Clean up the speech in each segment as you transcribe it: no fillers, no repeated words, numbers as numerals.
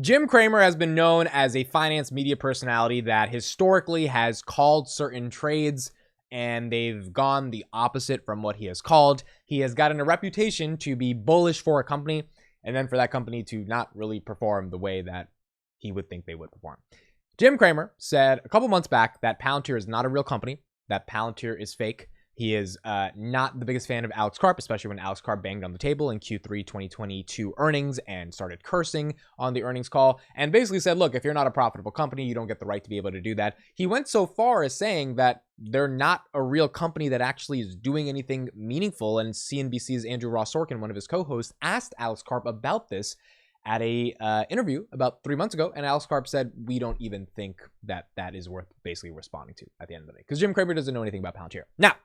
Jim Cramer has been known as a finance media personality that historically has called certain trades and they've gone the opposite from what he has called. He has gotten a reputation to be bullish for a company and then for that company to not really perform the way that he would think they would perform. Jim Cramer said a couple months back that Palantir is not a real company, that Palantir is fake. He is not the biggest fan of Alex Karp, especially when Alex Karp banged on the table in Q3 2022 earnings and started cursing on the earnings call and basically said, look, if you're not a profitable company, you don't get the right to be able to do that. He went so far as saying that they're not a real company that actually is doing anything meaningful. And CNBC's Andrew Ross Sorkin, one of his co-hosts, asked Alex Karp about this at a interview about 3 months ago, and Alex Karp said, we don't even think that that is worth basically responding to at the end of the day, because Jim Cramer doesn't know anything about Palantir. Now,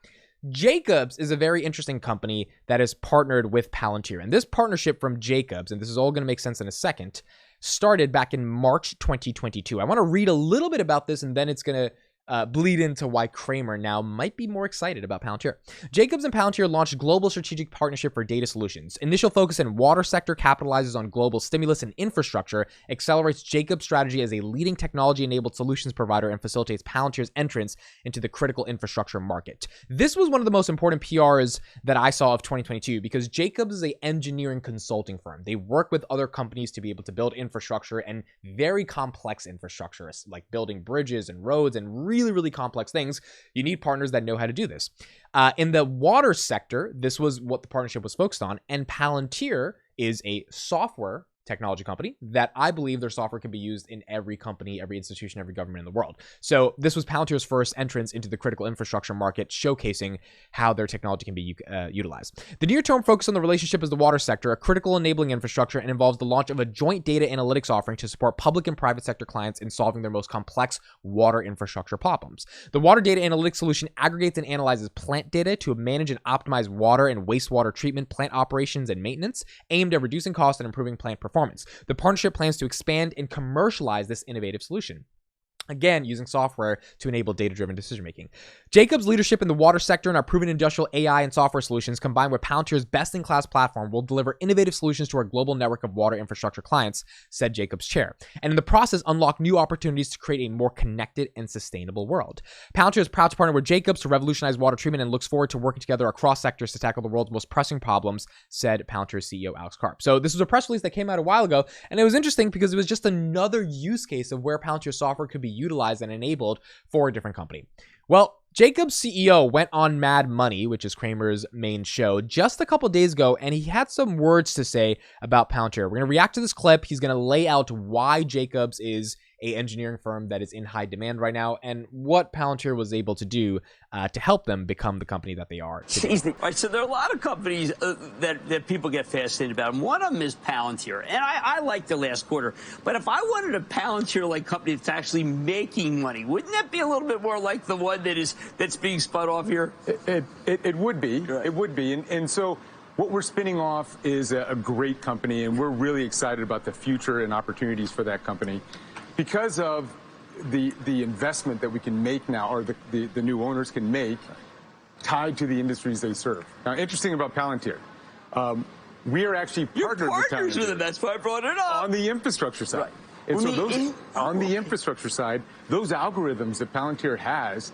Jacobs is a very interesting company that is partnered with Palantir, and this partnership from Jacobs, and this is all going to make sense in a second, started back in March 2022. I want to read a little bit about this, and then it's going to bleed into why Cramer now might be more excited about Palantir. Jacobs and Palantir launched global strategic partnership for data solutions. Initial focus in water sector capitalizes on global stimulus and infrastructure, accelerates Jacobs' strategy as a leading technology-enabled solutions provider, and facilitates Palantir's entrance into the critical infrastructure market. This was one of the most important PRs that I saw of 2022 because Jacobs is an engineering consulting firm. They work with other companies to be able to build infrastructure and very complex infrastructure, like building bridges and roads and really complex things. You need partners that know how to do this. In the water sector, this was what the partnership was focused on. And Palantir is a software technology company that I believe their software can be used in every company, every institution, every government in the world. So this was Palantir's first entrance into the critical infrastructure market, showcasing how their technology can be utilized. The near-term focus on the relationship is the water sector, a critical enabling infrastructure, and involves the launch of a joint data analytics offering to support public and private sector clients in solving their most complex water infrastructure problems. The water data analytics solution aggregates and analyzes plant data to manage and optimize water and wastewater treatment, plant operations, and maintenance, aimed at reducing costs and improving plant performance. The partnership plans to expand and commercialize this innovative solution, again, using software to enable data-driven decision-making. Jacobs' leadership in the water sector and our proven industrial AI and software solutions, combined with Palantir's best-in-class platform, will deliver innovative solutions to our global network of water infrastructure clients, said Jacobs' chair, and in the process, unlock new opportunities to create a more connected and sustainable world. Palantir is proud to partner with Jacobs to revolutionize water treatment and looks forward to working together across sectors to tackle the world's most pressing problems, said Palantir's CEO Alex Karp. So this was a press release that came out a while ago, and it was interesting because it was just another use case of where Palantir software could be utilized and enabled for a different company. Well, Jacobs' CEO went on Mad Money, which is Cramer's main show, just a couple days ago, and he had some words to say about Palantir. We're going to react to this clip. He's going to lay out why Jacobs is an engineering firm that is in high demand right now and what Palantir was able to do to help them become the company that they are today. All right, so there are a lot of companies that people get fascinated about, and one of them is Palantir, and I like the last quarter. But if I wanted a Palantir-like company that's actually making money, wouldn't that be a little bit more like the one that's being spun off here? It would be. Right. It would be, and so what we're spinning off is a great company, and we're really excited about the future and opportunities for that company because of the investment that we can make now, or the new owners can make, tied to the industries they serve. Now, interesting about Palantir, we are actually partnered with Palantir. With them. That's why I brought it up. On the infrastructure side. Right. And so on the infrastructure side, those algorithms that Palantir has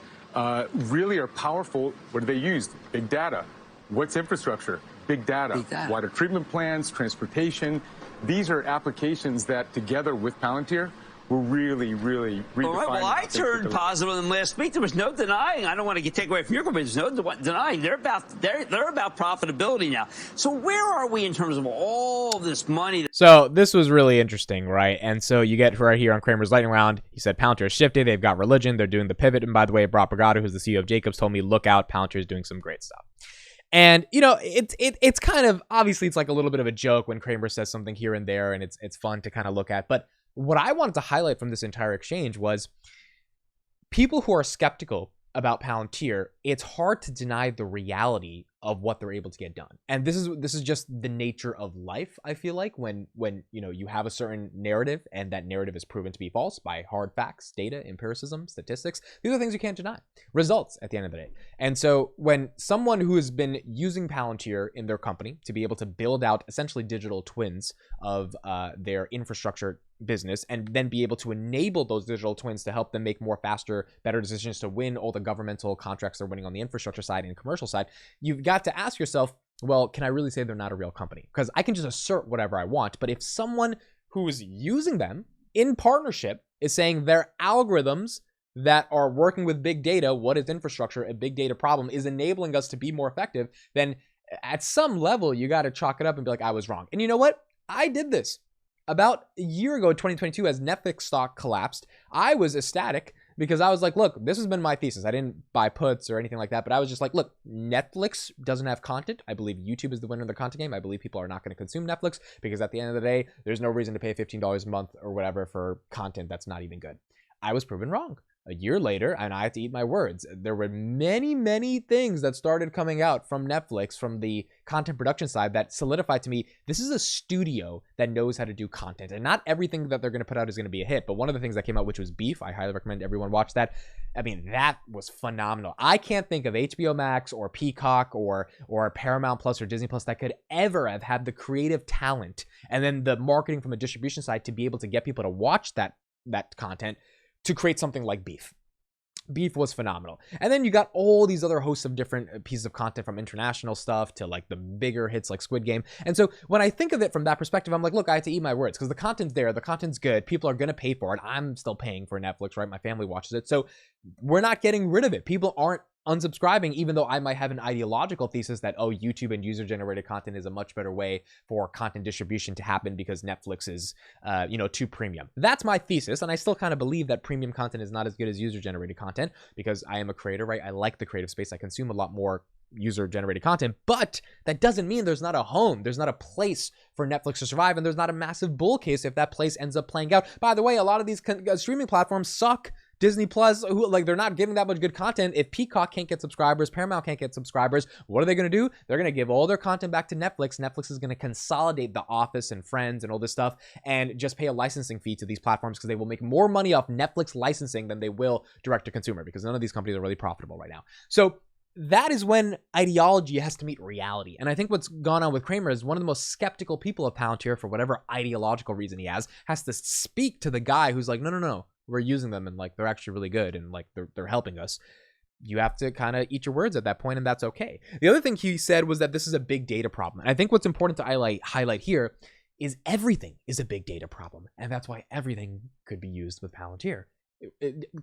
really are powerful. What do they use? Big data. What's infrastructure? Big data. Big data. Water treatment plants, transportation. These are applications that together with Palantir, we're really redefining. All right, well, I turned positive on them last week. There was no denying. I don't want to take away from your company. There's no denying. They're about profitability now. So where are we in terms of all this money? So this was really interesting, right? And so you get right here on Cramer's Lightning Round, he said Palantir is shifting. They've got religion. They're doing the pivot. And by the way, Brock Bragato, who's the CEO of Jacobs, told me, look out, Palantir is doing some great stuff. And, you know, it's kind of, obviously, it's like a little bit of a joke when Cramer says something here and there, and it's fun to kind of look at. But what I wanted to highlight from this entire exchange was people who are skeptical about Palantir, it's hard to deny the reality of what they're able to get done. And this is just the nature of life, I feel like, when you know you have a certain narrative and that narrative is proven to be false by hard facts, data, empiricism, statistics. These are things you can't deny. Results at the end of the day. And so when someone who has been using Palantir in their company to be able to build out essentially digital twins of their infrastructure business and then be able to enable those digital twins to help them make more faster, better decisions to win all the governmental contracts they're winning on the infrastructure side and commercial side, you've got to ask yourself, well, can I really say they're not a real company? Because I can just assert whatever I want, but if someone who's using them in partnership is saying their algorithms that are working with big data, what is infrastructure, a big data problem, is enabling us to be more effective, then at some level, you got to chalk it up and be like, I was wrong. And you know what? I did this. About a year ago, 2022, as Netflix stock collapsed, I was ecstatic because I was like, look, this has been my thesis. I didn't buy puts or anything like that, but I was just like, look, Netflix doesn't have content. I believe YouTube is the winner of the content game. I believe people are not going to consume Netflix because at the end of the day, there's no reason to pay $15 a month or whatever for content that's not even good. I was proven wrong. A year later, and I have to eat my words, there were many, many things that started coming out from Netflix, from the content production side, that solidified to me, this is a studio that knows how to do content. And not everything that they're going to put out is going to be a hit. But one of the things that came out, which was Beef, I highly recommend everyone watch that. I mean, that was phenomenal. I can't think of HBO Max or Peacock or Paramount Plus or Disney Plus that could ever have had the creative talent and then the marketing from a distribution side to be able to get people to watch that content to create something like Beef. Beef was phenomenal. And then you got all these other hosts of different pieces of content, from international stuff to like the bigger hits like Squid Game. And so when I think of it from that perspective, I'm like, look, I have to eat my words because the content's there. The content's good. People are going to pay for it. I'm still paying for Netflix, right? My family watches it. So we're not getting rid of it. People aren't unsubscribing, even though I might have an ideological thesis that, oh, YouTube and user-generated content is a much better way for content distribution to happen because Netflix is, too premium. That's my thesis, and I still kind of believe that premium content is not as good as user-generated content because I am a creator, right? I like the creative space. I consume a lot more user-generated content, but that doesn't mean there's not a home. There's not a place for Netflix to survive, and there's not a massive bull case if that place ends up playing out. By the way, a lot of these streaming platforms suck. Disney Plus, they're not giving that much good content. If Peacock can't get subscribers, Paramount can't get subscribers, what are they going to do? They're going to give all their content back to Netflix. Netflix is going to consolidate The Office and Friends and all this stuff and just pay a licensing fee to these platforms because they will make more money off Netflix licensing than they will direct to consumer because none of these companies are really profitable right now. So that is when ideology has to meet reality. And I think what's gone on with Cramer is one of the most skeptical people of Palantir, for whatever ideological reason he has to speak to the guy who's like, no. We're using them and like they're actually really good and like they're helping us. You have to kind of eat your words at that point, and that's okay. The other thing he said was that this is a big data problem. And I think what's important to highlight here is everything is a big data problem. And that's why everything could be used with Palantir.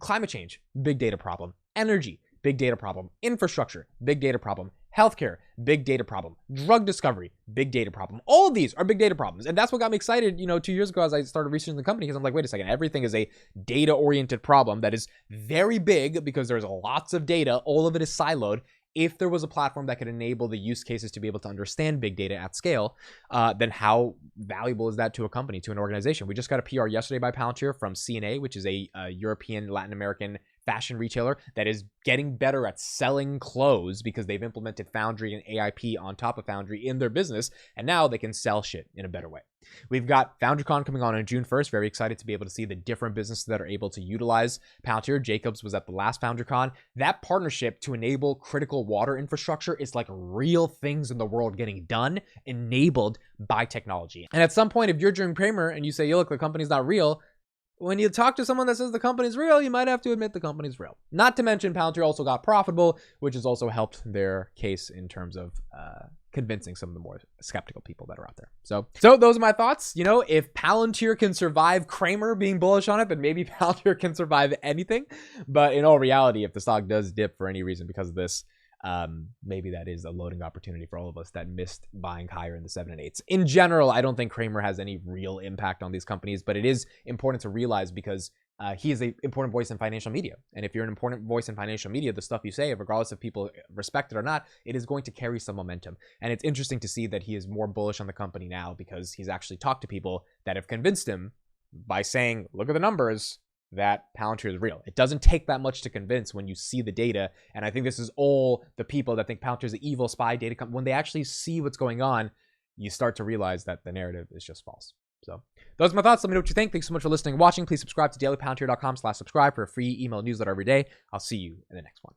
Climate change, big data problem. Energy, big data problem. Infrastructure, big data problem. Healthcare, big data problem. Drug discovery, big data problem. All of these are big data problems. And that's what got me excited, 2 years ago as I started researching the company, because I'm like, wait a second, everything is a data-oriented problem that is very big because there's lots of data. All of it is siloed. If there was a platform that could enable the use cases to be able to understand big data at scale, then how valuable is that to a company, to an organization? We just got a PR yesterday by Palantir from CNA, which is a European, Latin American fashion retailer that is getting better at selling clothes because they've implemented Foundry and AIP on top of Foundry in their business, and now they can sell shit in a better way. We've got FoundryCon coming on June 1st. Very excited to be able to see the different businesses that are able to utilize Palantir. Jacobs was at the last FoundryCon. That partnership to enable critical water infrastructure is like real things in the world getting done, enabled by technology. And at some point, if you're Jim Cramer and you say, yo, look, the company's not real, when you talk to someone that says the company's real, you might have to admit the company's real. Not to mention Palantir also got profitable, which has also helped their case in terms of convincing some of the more skeptical people that are out there. So those are my thoughts. If Palantir can survive Cramer being bullish on it, then maybe Palantir can survive anything. But in all reality, if the stock does dip for any reason because of this, maybe that is a loading opportunity for all of us that missed buying higher in the 7 and 8s. In general, I don't think Cramer has any real impact on these companies, but it is important to realize because he is an important voice in financial media. And if you're an important voice in financial media, the stuff you say, regardless of people respect it or not, it is going to carry some momentum. And it's interesting to see that he is more bullish on the company now because he's actually talked to people that have convinced him by saying, look at the numbers, that Palantir is real. It doesn't take that much to convince when you see the data. And I think this is all the people that think Palantir is an evil spy data company. When they actually see what's going on, you start to realize that the narrative is just false. So those are my thoughts. Let me know what you think. Thanks so much for listening and watching. Please subscribe to dailypalantir.com/subscribe for a free email newsletter every day. I'll see you in the next one.